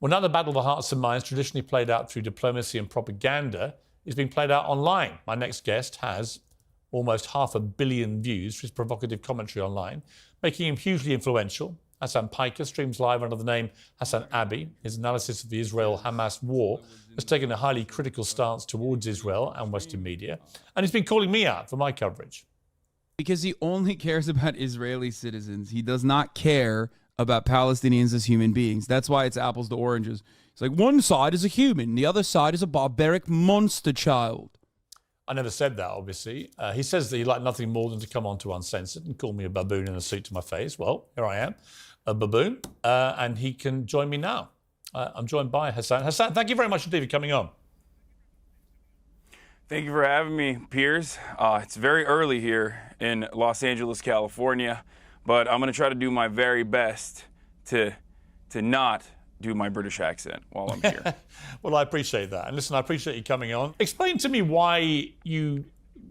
Well, now the battle of the hearts and minds, traditionally played out through diplomacy and propaganda, is being played out online. My next guest has almost 500 million views for his provocative commentary online, making him hugely influential. Hasan streams live under the name HasanAbi. His analysis of the Israel-Hamas war has taken a highly critical stance towards Israel and Western media, and he's been calling me out for my coverage. Because he only cares about Israeli citizens. He does not care about Palestinians as human beings. That's why it's apples to oranges. It's like one side is a human, the other side is a barbaric monster child. I never said that, obviously. He says that he'd like nothing more than to come on to Uncensored and call me a baboon in a suit to my face. Well, here I am, a baboon, and he can join me now. I'm joined by Hasan. Hasan, thank you very much indeed for coming on. Thank you for having me, Piers. It's very early here in Los Angeles, California, but I'm going to try to do my very best to not do my British accent while I'm here. Well, I appreciate that. And listen, I appreciate you coming on. Explain to me why you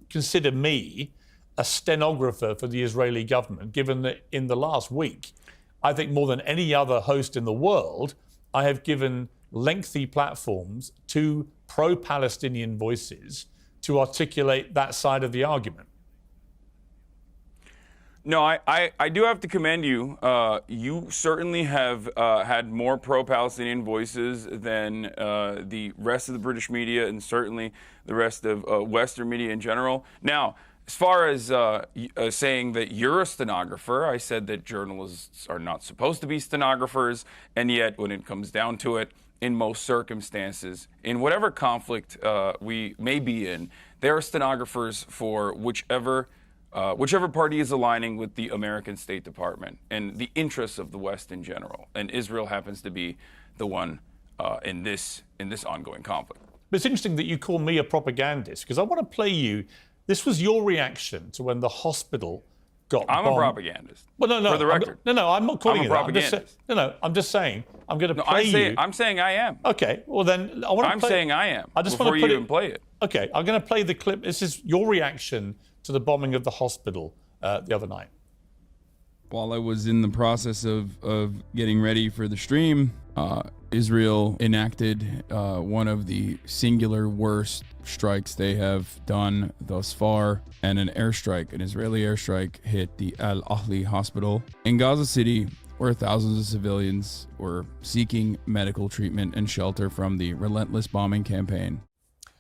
consider me a stenographer for the Israeli government, given that in the last week, I think more than any other host in the world, I have given lengthy platforms to pro-Palestinian voices to articulate that side of the argument. No, I do have to commend you. You certainly have had more pro-Palestinian voices than the rest of the British media and certainly the rest of Western media in general. Now, as far as saying that you're a stenographer, I said that journalists are not supposed to be stenographers, and yet when it comes down to it, in most circumstances, in whatever conflict we may be in, there are stenographers for whichever party is aligning with the American State Department and the interests of the West in general. And Israel happens to be the one in this ongoing conflict. But it's interesting that you call me a propagandist, because I want to play you. This was your reaction to when the hospital got bombed. I'm a propagandist. Well, no, for the record. I'm not calling you that. I'm just saying, I'm going to play you. I'm saying I am. Okay, well then, I'm saying I am. I just before want to you even play it. Okay, I'm going to play the clip. This is your reaction to the bombing of the hospital the other night. While I was in the process of getting ready for the stream, Israel enacted one of the singular worst strikes they have done thus far, and an Israeli airstrike hit the Al Ahli hospital in Gaza City, where thousands of civilians were seeking medical treatment and shelter from the relentless bombing campaign.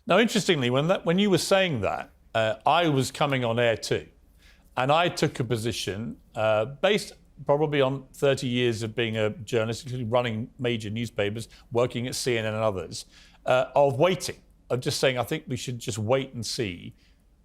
Now, interestingly, when you were saying that, I was coming on air too, and I took a position based probably on 30 years of being a journalist, including running major newspapers, working at CNN and others, of waiting, of just saying, I think we should just wait and see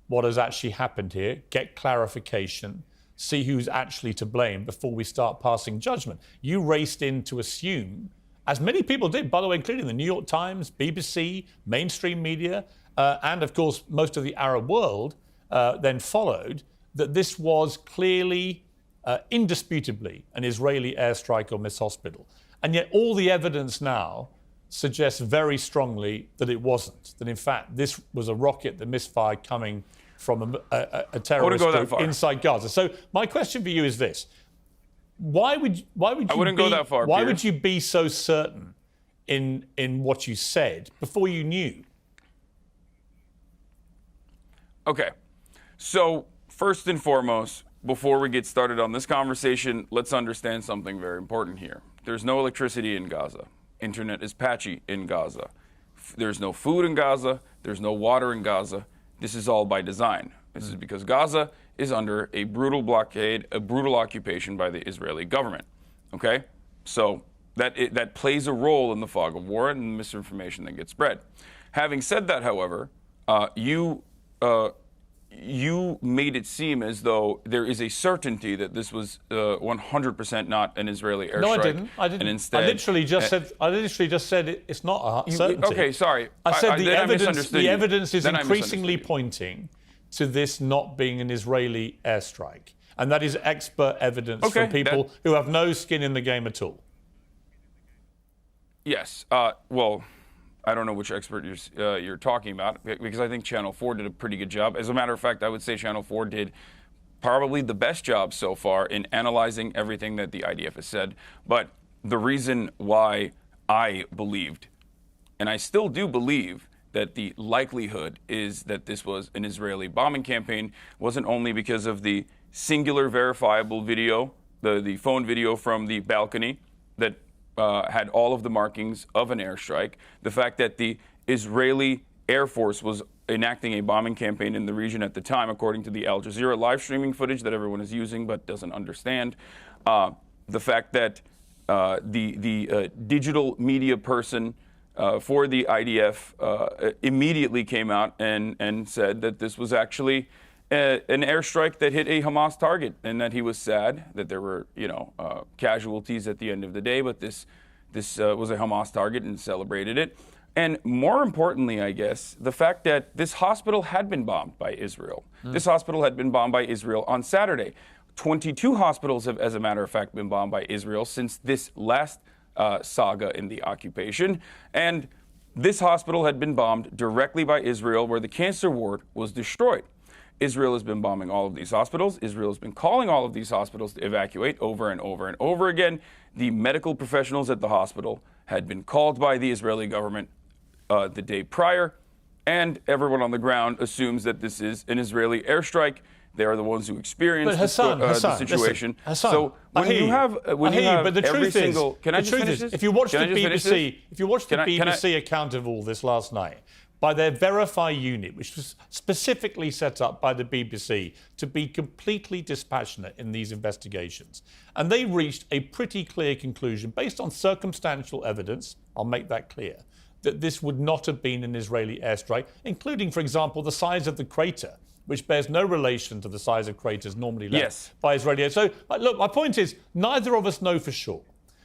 what has actually happened here, get clarification, see who's actually to blame before we start passing judgment. You raced in to assume, as many people did, by the way, including the New York Times, BBC, mainstream media, and of course, most of the Arab world then followed, that this was clearly, indisputably, an Israeli airstrike on this hospital. And yet all the evidence now suggests very strongly that it wasn't, that in fact this was a rocket that misfired coming from a terrorist group inside Gaza. So my question for you is this. Why would you go that far, why Piers. would you be so certain in what you said before you knew? Okay, so first and foremost, before we get started on this conversation, let's understand something very important here. There's no electricity in Gaza. Internet is patchy in Gaza. There's no food in Gaza. There's no water in Gaza. This is all by design. This is because Gaza is under a brutal blockade, a brutal occupation by the Israeli government. Okay? So that plays a role in the fog of war and the misinformation that gets spread. Having said that, however, you made it seem as though there is a certainty that this was 100% not an Israeli airstrike. No, I didn't. And instead, I literally just said it's not a certainty. Okay, sorry. I said the evidence is increasingly pointing to this not being an Israeli airstrike. And that is expert evidence from people who have no skin in the game at all. Yes. Well, I don't know which expert you're talking about, because I think Channel 4 did a pretty good job. As a matter of fact, I would say Channel 4 did probably the best job so far in analyzing everything that the IDF has said. But the reason why I believed, and I still do believe, that the likelihood is that this was an Israeli bombing campaign wasn't only because of the singular verifiable video, the phone video from the balcony that had all of the markings of an airstrike, the fact that the Israeli Air Force was enacting a bombing campaign in the region at the time, according to the Al Jazeera live streaming footage that everyone is using but doesn't understand, the fact that the digital media person for the IDF immediately came out and said that this was actually an airstrike that hit a Hamas target, and that he was sad that there were, casualties at the end of the day, but this was a Hamas target, and celebrated it. And more importantly, I guess, the fact that this hospital had been bombed by Israel. This hospital had been bombed by Israel on Saturday. 22 hospitals have, as a matter of fact, been bombed by Israel since this last saga in the occupation. And this hospital had been bombed directly by Israel, where the cancer ward was destroyed. Israel has been bombing all of these hospitals. Israel has been calling all of these hospitals to evacuate over and over and over again. The medical professionals at the hospital had been called by the Israeli government the day prior, and everyone on the ground assumes that this is an Israeli airstrike. They are the ones who experienced the situation. Listen, so when you have but the every truth single, is, can I just finish this? If you watch the Can I just finish BBC, this? if you watch the Can I- BBC account of all this last night, by their Verify unit, which was specifically set up by the BBC to be completely dispassionate in these investigations, and they reached a pretty clear conclusion based on circumstantial evidence, I'll make that clear, that this would not have been an Israeli airstrike, including, for example, the size of the crater, which bears no relation to the size of craters normally left by Israeli. So, look, my point is, neither of us know for sure.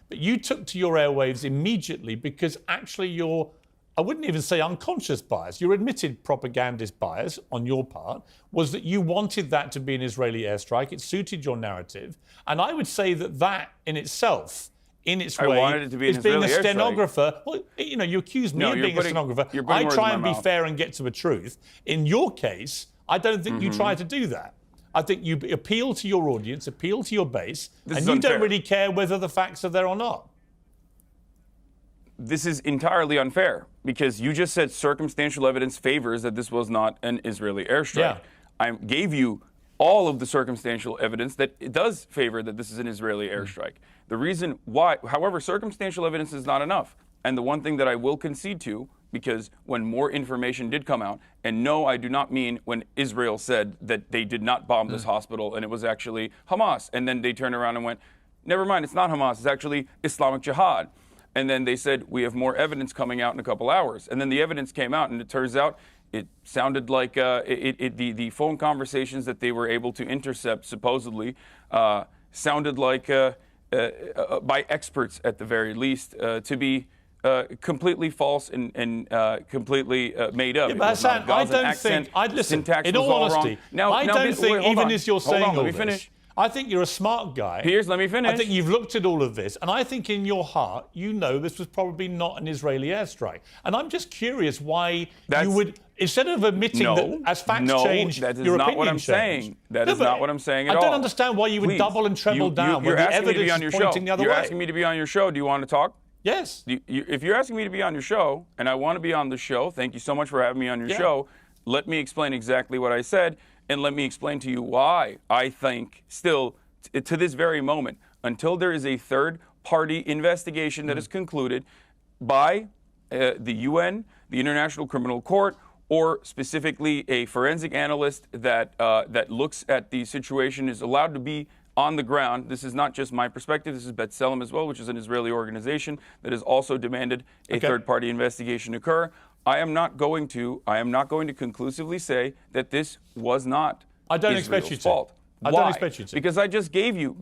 But you took to your airwaves immediately because actually your, I wouldn't even say unconscious bias, your admitted propagandist bias on your part was that you wanted that to be an Israeli airstrike. It suited your narrative. And I would say that that in itself, in its way, wanted it to be an is being a Israeli airstrike. stenographer. Well, you accuse me of being a stenographer. I try and be fair and get to the truth. In your case, I don't think you try to do that. I think you appeal to your audience, appeal to your base, and you don't really care whether the facts are there or not. This is entirely unfair because you just said circumstantial evidence favors that this was not an Israeli airstrike. Yeah. I gave you all of the circumstantial evidence that it does favor that this is an Israeli airstrike. The reason why, however, circumstantial evidence is not enough. And the one thing that I will concede to, because when more information did come out, and no, I do not mean when Israel said that they did not bomb this hospital and it was actually Hamas, and then they turned around and went, never mind, it's not Hamas, it's actually Islamic Jihad. And then they said, we have more evidence coming out in a couple hours. And then the evidence came out, and it turns out it sounded like the phone conversations that they were able to intercept, supposedly, sounded like, by experts at the very least, to be completely false and completely made up. Yeah, but Hassan, I don't think, listen, in all honesty, I don't think, even as you're saying all this, I think you're a smart guy. Piers, let me finish. I think you've looked at all of this, and I think in your heart, you know this was probably not an Israeli airstrike. And I'm just curious why you would, instead of admitting that as facts change, that is your not opinion what I'm change. saying. That is not what I'm saying at all. I don't understand why you would double and treble down when the evidence is pointing the other way. You're asking me to be on your show. Do you want to talk? Yes. If you're asking me to be on your show, and I want to be on the show, thank you so much for having me on your show. Let me explain exactly what I said, and let me explain to you why I think still, to this very moment, until there is a third-party investigation that is concluded by the UN, the International Criminal Court, or specifically a forensic analyst that looks at the situation, is allowed to be on the ground. This is not just my perspective. This is B'Tselem as well, which is an Israeli organization that has also demanded a third-party investigation occur. I am not going to conclusively say that this was not Israel's fault. I don't expect you to. Because I just gave you,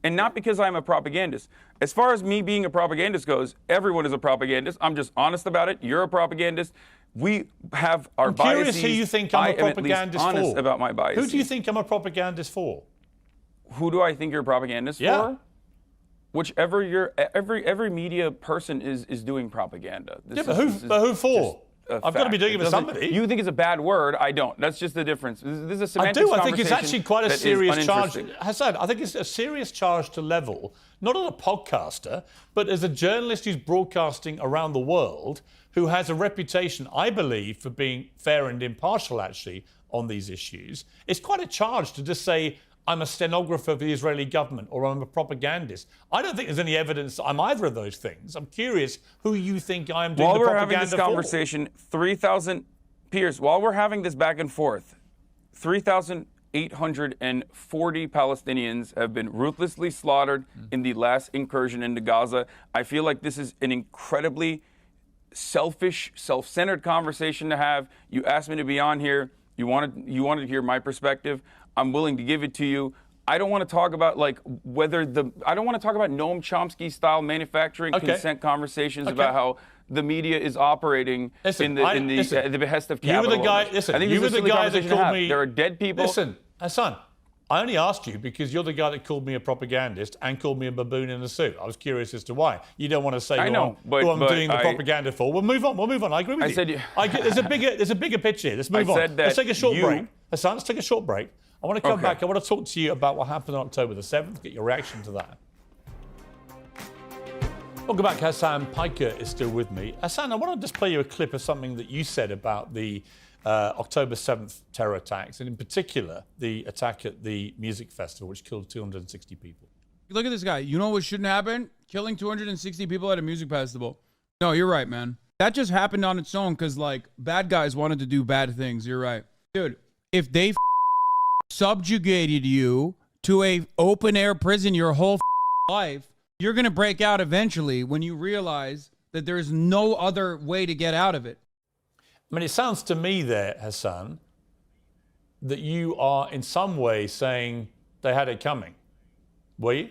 and not because I'm a propagandist. As far as me being a propagandist goes, everyone is a propagandist. I'm just honest about it. You're a propagandist. We have our biases. I'm curious who you think I'm a propagandist for. Honest about my biases. Who do you think I'm a propagandist for? Who do I think you're a propagandist for? Whichever every media person is doing propaganda. But who for? I've got to be doing it for somebody. You think it's a bad word. I don't. That's just the difference. This is a semantics I do. I think it's actually quite a that is serious charge. uninteresting. Hassan, I think it's a serious charge to level, not as a podcaster, but as a journalist who's broadcasting around the world, who has a reputation, I believe, for being fair and impartial, actually, on these issues. It's quite a charge to just say, I'm a stenographer for the Israeli government or I'm a propagandist. I don't think there's any evidence that I'm either of those things. I'm curious who you think I am doing While the we're propaganda having this for. conversation, 3,000, Piers, while we're having this back and forth, 3,840 Palestinians have been ruthlessly slaughtered in the last incursion into Gaza. I feel like this is an incredibly selfish, self-centered conversation to have. You asked me to be on here. You wanted to hear my perspective. I'm willing to give it to you. I don't want to talk about I don't want to talk about Noam Chomsky style manufacturing consent conversations about how the media is operating in the behest of capital. You were the guy. Listen, you were the guy that called me. There are dead people. Listen, Hassan, I only asked you because you're the guy that called me a propagandist and called me a baboon in a suit. I was curious as to why. You don't want to say who I'm doing the propaganda for. We'll move on. I agree with you. There's a bigger picture here. Let's move on. Let's take a short break. Hassan, let's take a short break. I want to come back. I want to talk to you about what happened on October the 7th, get your reaction to that. Welcome back. Hassan Piker is still with me. Hassan, I want to just play you a clip of something that you said about the October 7th terror attacks, and in particular, the attack at the music festival, which killed 260 people. Look at this guy. You know what shouldn't happen? Killing 260 people at a music festival. No, you're right, man. That just happened on its own because, bad guys wanted to do bad things. You're right. Dude, if they subjugated you to a open-air prison your whole life, you're going to break out eventually when you realize that there's no other way to get out of it. I mean, it sounds to me there, Hassan, that you are in some way saying they had it coming. Were you?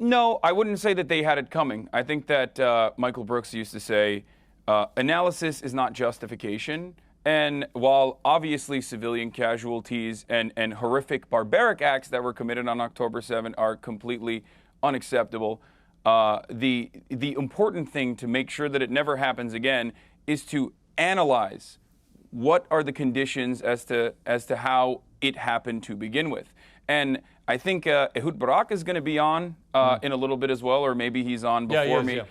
No, I wouldn't say that they had it coming. I think that Michael Brooks used to say, analysis is not justification. And while obviously civilian casualties and horrific barbaric acts that were committed on October 7 are completely unacceptable, the important thing to make sure that it never happens again is to analyze what are the conditions as to how it happened to begin with. And I think Ehud Barak is going to be on in a little bit as well, or maybe he's on before me. Yeah.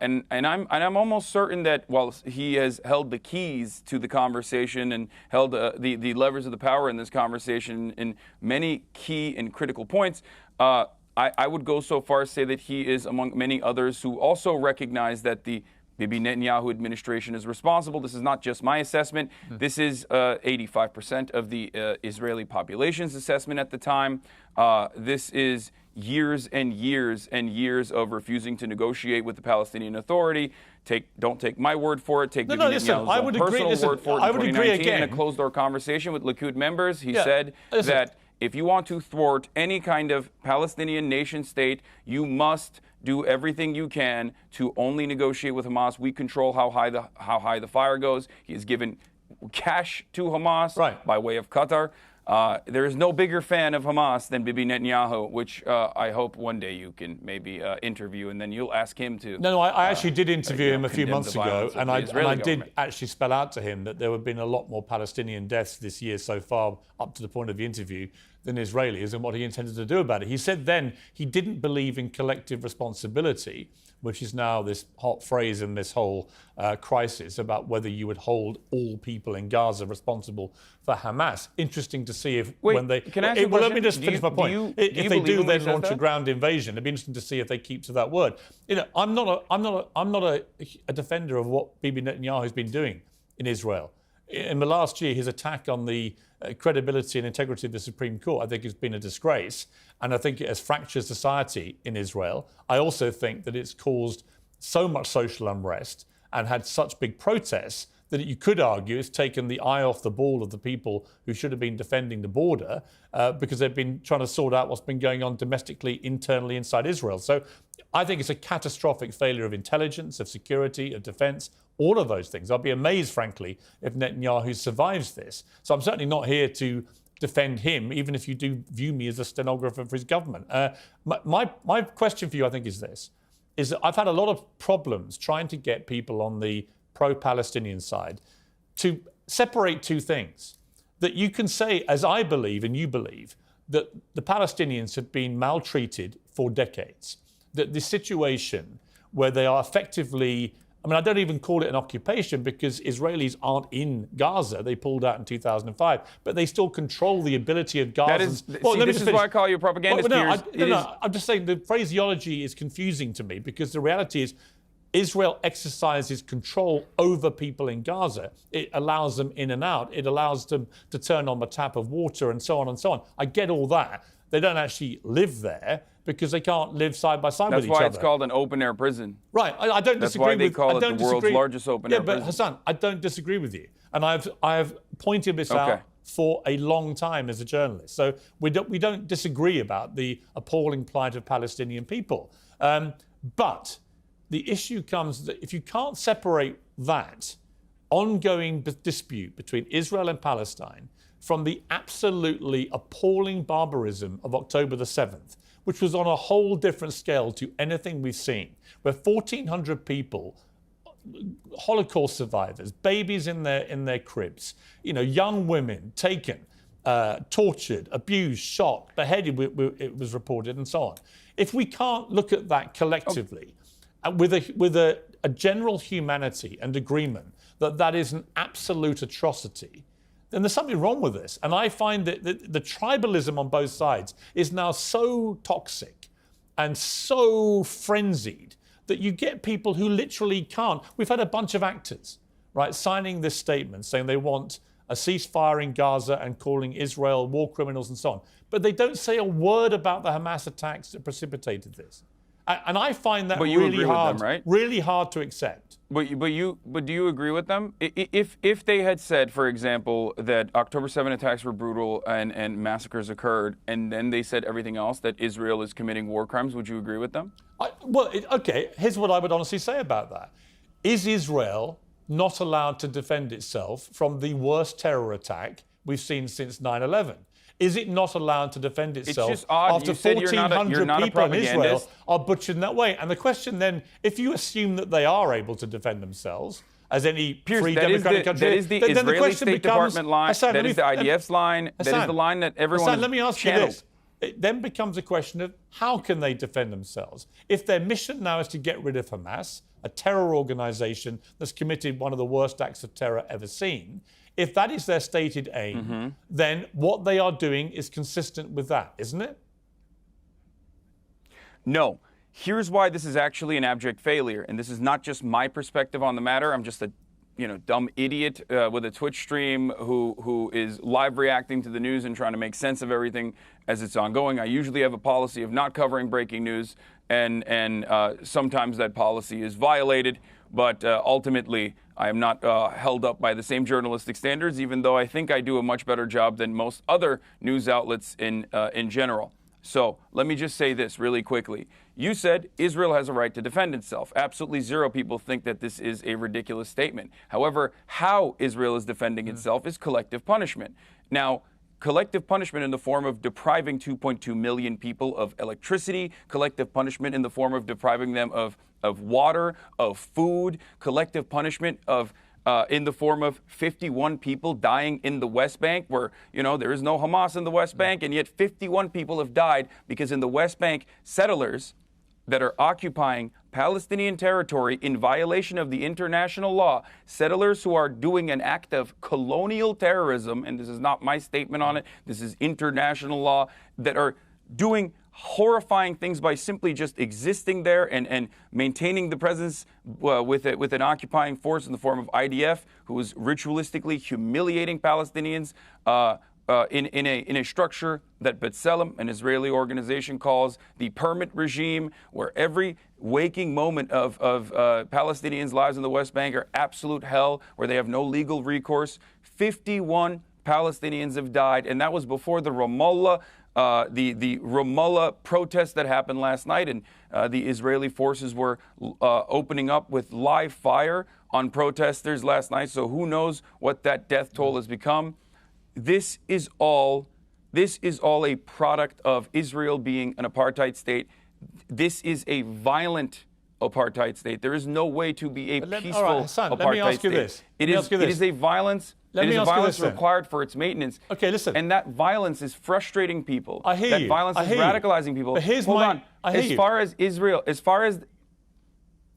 And I'm almost certain that while he has held the keys to the conversation and held the levers of the power in this conversation in many key and critical points, I would go so far as to say that he is among many others who also recognize that the Bibi Netanyahu administration is responsible. This is not just my assessment. This is 85% of the Israeli population's assessment at the time. This is years and years and years of refusing to negotiate with the Palestinian Authority. Don't take my word for it. Take Bibi Netanyahu's personal word for it. I would agree again. In a closed-door conversation with Likud members, he said that if you want to thwart any kind of Palestinian nation state, you must do everything you can to only negotiate with Hamas. We control how high the fire goes. He has given cash to Hamas by way of Qatar. There is no bigger fan of Hamas than Bibi Netanyahu, which I hope one day you can maybe interview, and then you'll ask him to. No, I actually did interview him a few months ago, and I did actually spell out to him that there have been a lot more Palestinian deaths this year so far, up to the point of the interview, than Israelis, and what he intended to do about it. He said then he didn't believe in collective responsibility, which is now this hot phrase in this whole crisis about whether you would hold all people in Gaza responsible for Hamas. Interesting to see if when they... Can I ask you a question? Let me just finish my point. If they do then launch a ground invasion, it'd be interesting to see if they keep to that word. You know, I'm not a defender of what Bibi Netanyahu has been doing in Israel. In the last year, his attack on the credibility and integrity of the Supreme Court, I think, has been a disgrace. And I think it has fractured society in Israel. I also think that it's caused so much social unrest and had such big protests that you could argue it's taken the eye off the ball of the people who should have been defending the border because they've been trying to sort out what's been going on domestically, internally inside Israel. So I think it's a catastrophic failure of intelligence, of security, of defense, all of those things. I'll be amazed, frankly, if Netanyahu survives this. So I'm certainly not here to defend him, even if you do view me as a stenographer for his government. My question for you, I think, is this. is that I've had a lot of problems trying to get people on the pro-Palestinian side to separate two things. That you can say, as I believe and you believe, that the Palestinians have been maltreated for decades. That the situation where they are effectively, I mean, I don't even call it an occupation because Israelis aren't in Gaza. They pulled out in 2005, but they still control the ability of Gaza. This is why I call you a propagandist, Piers. I'm just saying the phraseology is confusing to me because the reality is Israel exercises control over people in Gaza. It allows them in and out. It allows them to turn on the tap of water and so on and so on. I get all that. They don't actually live there because they can't live side by side with each other. That's why it's called an open-air prison. Right. I don't disagree with... That's why they call it the world's largest open-air prison. Yeah, but Hasan, I don't disagree with you. And I've pointed this out for a long time as a journalist. So we don't disagree about the appalling plight of Palestinian people. But the issue comes that if you can't separate that ongoing dispute between Israel and Palestine from the absolutely appalling barbarism of October the 7th, which was on a whole different scale to anything we've seen, where 1,400 people, Holocaust survivors, babies in their cribs, young women taken, tortured, abused, shot, beheaded, it was reported, and so on. If we can't look at that collectively, with a general humanity and agreement that is an absolute atrocity, then there's something wrong with this. And I find that the tribalism on both sides is now so toxic and so frenzied that you get people who literally can't. We've had a bunch of actors, right, signing this statement saying they want a ceasefire in Gaza and calling Israel war criminals and so on. But they don't say a word about the Hamas attacks that precipitated this. And I find that really hard, really hard to accept. But do you agree with them? If they had said, for example, that October 7 attacks were brutal and massacres occurred, and then they said everything else, that Israel is committing war crimes, would you agree with them? Okay, here's what I would honestly say about that. Is Israel not allowed to defend itself from the worst terror attack we've seen since 9/11? Is it not allowed to defend itself after 1,400 people in Israel are butchered in that way? And the question then, if you assume that they are able to defend themselves, as any free democratic country, that is the Israeli State Department line, that is the IDF's line, that is the line that everyone let me ask you this. It then becomes a question of how can they defend themselves? If their mission now is to get rid of Hamas, a terror organization that's committed one of the worst acts of terror ever seen, if that is their stated aim, then what they are doing is consistent with that, isn't it? No. Here's why this is actually an abject failure, and this is not just my perspective on the matter. I'm just a dumb idiot with a Twitch stream who is live reacting to the news and trying to make sense of everything as it's ongoing. I usually have a policy of not covering breaking news, and sometimes that policy is violated, but ultimately I am not held up by the same journalistic standards, even though I think I do a much better job than most other news outlets in general. So let me just say this really quickly. You said Israel has a right to defend itself. Absolutely zero people think that this is a ridiculous statement. However, how Israel is defending itself is collective punishment. Now, collective punishment in the form of depriving 2.2 million people of electricity, collective punishment in the form of depriving them of water, of food, collective punishment of in the form of 51 people dying in the West Bank, where, there is no Hamas in the West Bank, and yet 51 people have died because in the West Bank, settlers that are occupying Palestinian territory in violation of the international law, settlers who are doing an act of colonial terrorism, and this is not my statement on it, this is international law, that are doing horrifying things by simply just existing there and maintaining the presence with an occupying force in the form of IDF, who is ritualistically humiliating Palestinians in a structure that B'Tselem, an Israeli organization, calls the permit regime, where every waking moment of Palestinians' lives in the West Bank are absolute hell, where they have no legal recourse. 51 Palestinians have died, and that was before the Ramallah protest that happened last night, and the Israeli forces were opening up with live fire on protesters last night. So who knows what that death toll has become. This is all a product of Israel being an apartheid state. This is a violent apartheid state. There is no way to be a peaceful all right, Hassan, apartheid let me ask you state. this. It is a violence. Let It me is a ask you violence this, then. required for its maintenance. Okay, listen. And that violence is frustrating people. I hear that you. violence I is hear you. radicalizing people. But here's Hold my- on. I hear as you. far as Israel, as far as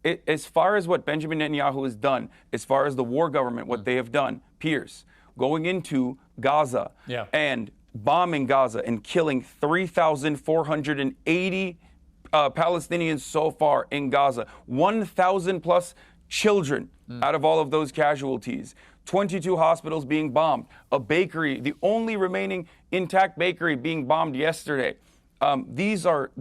what Benjamin Netanyahu has done, as far as the war government, what they have done, Piers, going into Gaza Yeah. and bombing Gaza and killing 3,480 Palestinians so far in Gaza, 1,000 plus children out of all of those casualties, 22 hospitals being bombed, a bakery, the only remaining intact bakery being bombed yesterday. These are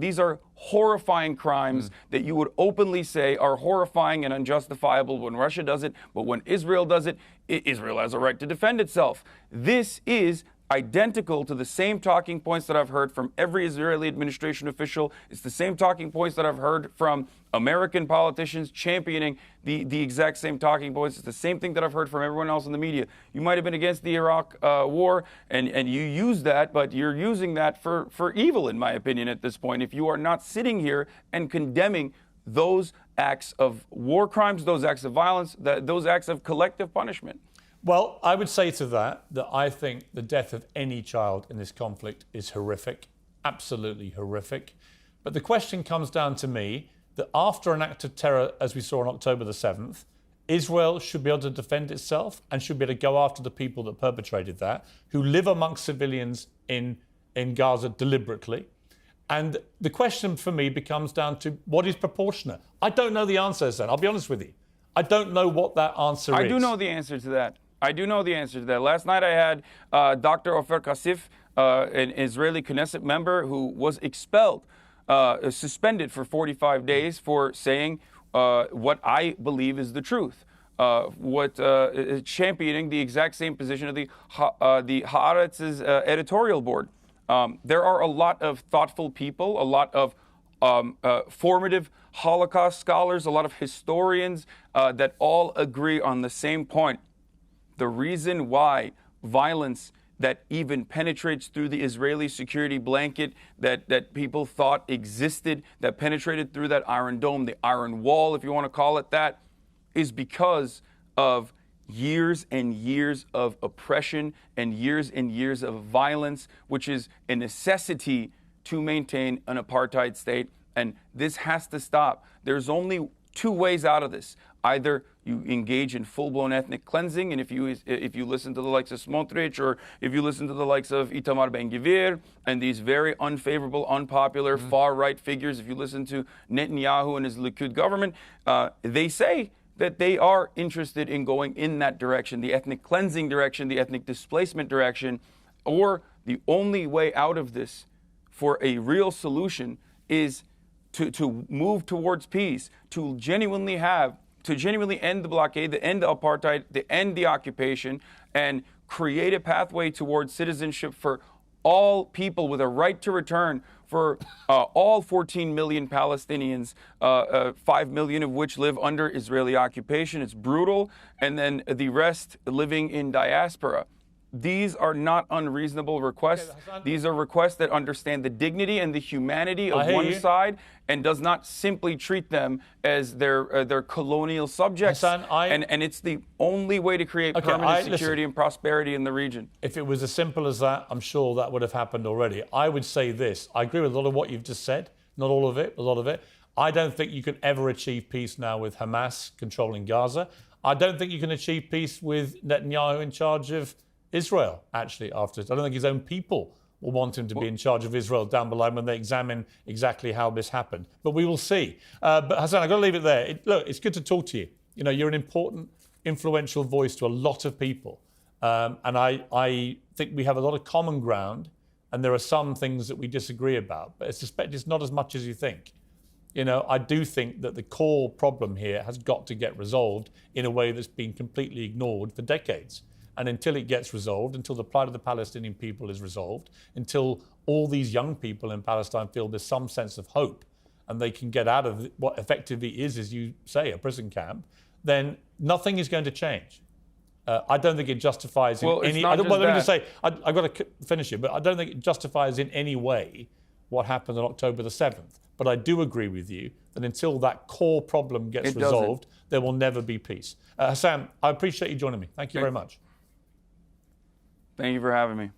horrifying crimes that you would openly say are horrifying and unjustifiable when Russia does it, but when Israel does it, Israel has a right to defend itself. This is identical to the same talking points that I've heard from every Israeli administration official. It's the same talking points that I've heard from American politicians championing the exact same talking points. It's the same thing that I've heard from everyone else in the media. You might have been against the Iraq war and you use that, but you're using that for evil, in my opinion, at this point. If you are not sitting here and condemning those acts of war crimes, those acts of violence, those acts of collective punishment. Well, I would say to that I think the death of any child in this conflict is horrific, absolutely horrific. But the question comes down to me that after an act of terror, as we saw on October the 7th, Israel should be able to defend itself and should be able to go after the people that perpetrated that, who live amongst civilians in Gaza deliberately. And the question for me becomes down to what is proportionate. I don't know the answer, Hassan. I'll be honest with you. I don't know what that answer is. I do know the answer to that. Last night I had Dr. Ofer Kassif, an Israeli Knesset member who was expelled, suspended for 45 days for saying what I believe is the truth. Championing the exact same position of the Haaretz's editorial board. There are a lot of thoughtful people, a lot of formative Holocaust scholars, a lot of historians that all agree on the same point. The reason why violence that even penetrates through the Israeli security blanket that people thought existed, that penetrated through that Iron Dome, the Iron Wall, if you want to call it that, is because of years and years of oppression and years of violence, which is a necessity to maintain an apartheid state. And this has to stop. There's only two ways out of this. Either you engage in full-blown ethnic cleansing, and if you listen to the likes of Smotrich, or if you listen to the likes of Itamar Ben-Gvir, and these very unfavorable, unpopular, far-right figures, if you listen to Netanyahu and his Likud government, they say that they are interested in going in that direction, the ethnic cleansing direction, the ethnic displacement direction, or the only way out of this for a real solution is to move towards peace, to genuinely end the blockade, to end the apartheid, to end the occupation, and create a pathway towards citizenship for all people with a right to return, for all 14 million Palestinians, 5 million of which live under Israeli occupation. It's brutal. And then the rest living in diaspora. These are not unreasonable requests. These are requests that understand the dignity and the humanity of one side and does not simply treat them as their colonial subjects. Hassan, and it's the only way to create permanent security and prosperity in the region. If it was as simple as that, I'm sure that would have happened already. I would say this. I agree with a lot of what you've just said. Not all of it, a lot of it. I don't think you can ever achieve peace now with Hamas controlling Gaza. I don't think you can achieve peace with Netanyahu in charge of Israel, actually, after this. I don't think his own people will want him to be in charge of Israel down below when they examine exactly how this happened. But we will see. But Hassan, I've got to leave it there. Look, it's good to talk to you. You know, you're an important, influential voice to a lot of people. And I think we have a lot of common ground, and there are some things that we disagree about. But I suspect it's not as much as you think. You know, I do think that the core problem here has got to get resolved in a way that's been completely ignored for decades. And until it gets resolved, until the plight of the Palestinian people is resolved, until all these young people in Palestine feel there's some sense of hope and they can get out of what effectively is, as you say, a prison camp, then nothing is going to change. I don't think it justifies in any... Let me just say, I've got to finish it, but I don't think it justifies in any way what happened on October the 7th. But I do agree with you that until that core problem gets It doesn't. resolved, there will never be peace. Hassan, I appreciate you joining me. Thank you very much. Thank you for having me.